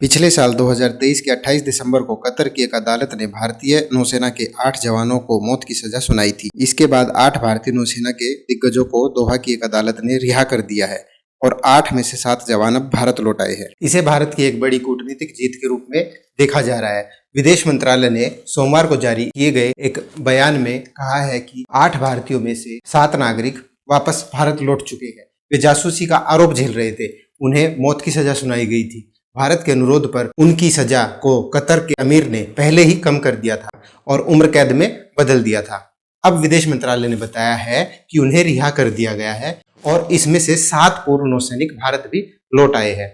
पिछले साल 2023 के 28 दिसंबर को कतर की एक अदालत ने भारतीय नौसेना के 8 जवानों को मौत की सजा सुनाई थी। इसके बाद 8 भारतीय नौसेना के दिग्गजों को दोहा की एक अदालत ने रिहा कर दिया है और 8 में से 7 जवान अब भारत लौट आए हैं। इसे भारत की एक बड़ी कूटनीतिक जीत के रूप में देखा जा रहा है। विदेश मंत्रालय ने सोमवार को जारी किए गए एक बयान में कहा है कि 8 भारतीयों में से 7 नागरिक वापस भारत लौट चुके हैं। वे जासूसी का आरोप झेल रहे थे, उन्हें मौत की सजा सुनाई गई थी। भारत के अनुरोध पर उनकी सजा को कतर के अमीर ने पहले ही कम कर दिया था और उम्र कैद में बदल दिया था। अब विदेश मंत्रालय ने बताया है कि उन्हें रिहा कर दिया गया है और इसमें से 7 पूर्व नौसैनिक भारत भी लौट आए हैं।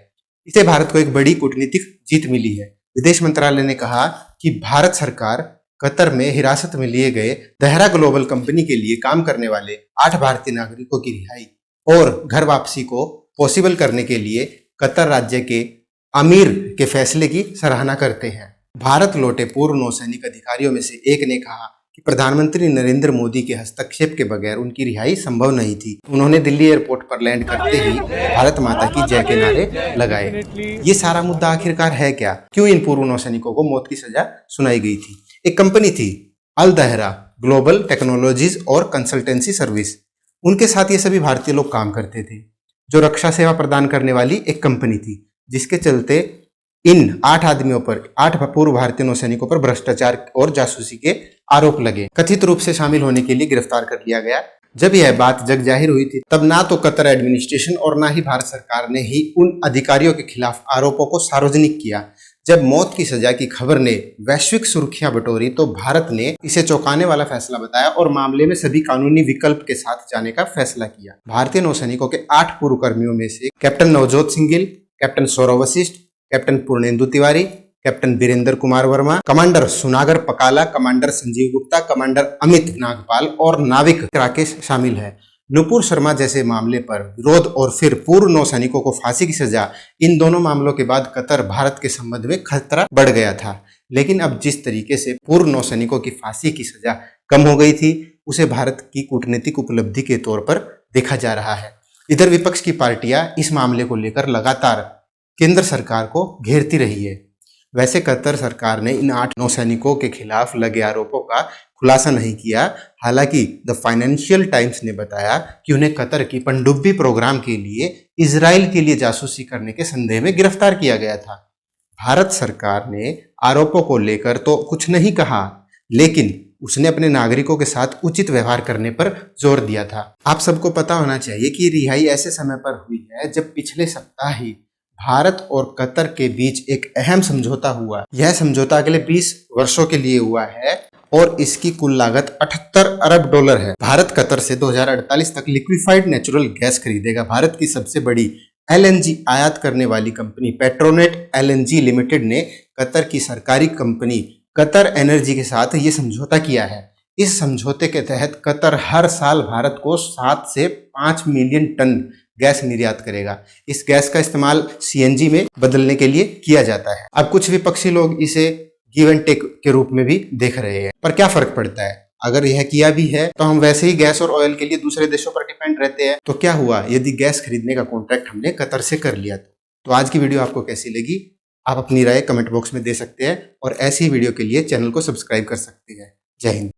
इसे भारत को एक बड़ी कूटनीतिक जीत मिली है। विदेश मंत्रालय ने कहा कि भारत सरकार कतर में हिरासत में लिए गए दहरा ग्लोबल कंपनी के लिए काम करने वाले 8 भारतीय नागरिकों की रिहाई और घर वापसी को पॉसिबल करने के लिए कतर राज्य के अमीर के फैसले की सराहना करते हैं। भारत लौटे पूर्व नौसैनिक अधिकारियों में से एक ने कहा कि प्रधानमंत्री नरेंद्र मोदी के हस्तक्षेप के बगैर उनकी रिहाई संभव नहीं थी। उन्होंने दिल्ली एयरपोर्ट पर लैंड करते ही भारत माता की जय के नारे लगाए। ये सारा मुद्दा आखिरकार है क्या? क्यों इन पूर्व नौसैनिकों को मौत की सजा सुनाई गई थी? एक कंपनी थी अल दहरा ग्लोबल टेक्नोलॉजीज और कंसल्टेंसी सर्विस। उनके साथ ये सभी भारतीय लोग काम करते थे, जो रक्षा सेवा प्रदान करने वाली एक कंपनी थी, जिसके चलते इन 8 आदमियों पर 8 पूर्व भारतीय नौसैनिकों पर भ्रष्टाचार और जासूसी के आरोप लगे। कथित रूप से शामिल होने के लिए गिरफ्तार कर लिया गया। जब यह बात जग जाहिर हुई थी, तब ना तो कतर एडमिनिस्ट्रेशन और ना ही भारत सरकार ने ही उन अधिकारियों के खिलाफ आरोपों को सार्वजनिक किया। जब मौत की सजा की खबर ने वैश्विक सुर्खियां बटोरी, तो भारत ने इसे चौंकाने वाला फैसला बताया और मामले में सभी कानूनी विकल्प के साथ जाने का फैसला किया। भारतीय नौसैनिकों के 8 पूर्व कर्मियों में से captain Navjot Singh Gill, captain Saurabh Vashisht, captain Purnendu Tiwari, captain Virendra Kumar Verma, commander Sunagar Pakala, commander Sanjeev Gupta, commander Amit Nagpal और नाविक राकेश शामिल है। नुपुर शर्मा जैसे मामले पर विरोध और फिर पूर्व नौसैनिकों को फांसी की सजा, इन दोनों मामलों के बाद कतर भारत के संबंध में खतरा बढ़ गया था। लेकिन अब जिस तरीके से पूर्व नौसैनिकों की फांसी की सजा कम हो गई थी, उसे भारत की कूटनीतिक उपलब्धि के तौर पर देखा जा रहा है। इधर विपक्ष की पार्टियां इस मामले को लेकर लगातार केंद्र सरकार को घेरती रही है। वैसे कतर सरकार ने इन 8 नौसैनिकों के खिलाफ लगे आरोपों का खुलासा नहीं किया। हालांकि द फाइनेंशियल टाइम्स ने बताया कि उन्हें कतर की पनडुब्बी प्रोग्राम के लिए इजराइल के लिए जासूसी करने के संदेह में गिरफ्तार किया गया था। भारत सरकार ने आरोपों को लेकर तो कुछ नहीं कहा, लेकिन उसने अपने नागरिकों के साथ उचित व्यवहार करने पर जोर दिया था। आप सबको पता होना चाहिए कि रिहाई ऐसे समय पर हुई है जब पिछले सप्ताह ही भारत और कतर के बीच एक अहम समझौता हुआ। यह समझौता अगले 20 वर्षों के लिए हुआ है और इसकी कुल लागत 78 अरब डॉलर है। भारत कतर से 2048 तक लिक्विफाइड नेचुरल गैस खरीदेगा। भारत की सबसे बड़ी LNG आयात करने वाली कंपनी पेट्रोनेट LNG लिमिटेड ने कतर की सरकारी कंपनी कतर एनर्जी के साथ ये समझौता किया है। इस समझौते के तहत कतर हर साल भारत को 7 से 5 मिलियन टन गैस निर्यात करेगा। इस गैस का इस्तेमाल CNG में बदलने के लिए किया जाता है। अब कुछ विपक्षी लोग इसे गिव एंड टेक के रूप में भी देख रहे हैं, पर क्या फर्क पड़ता है? अगर यह किया भी है तो हम वैसे ही गैस और ऑयल के लिए दूसरे देशों पर डिपेंड रहते हैं। तो क्या हुआ यदि गैस खरीदने का कॉन्ट्रैक्ट हमने कतर से कर लिया? तो आज की वीडियो आपको कैसी लगी? आप अपनी राय कमेंट बॉक्स में दे सकते हैं और ऐसी वीडियो के लिए चैनल को सब्सक्राइब कर सकते हैं। जय हिंद।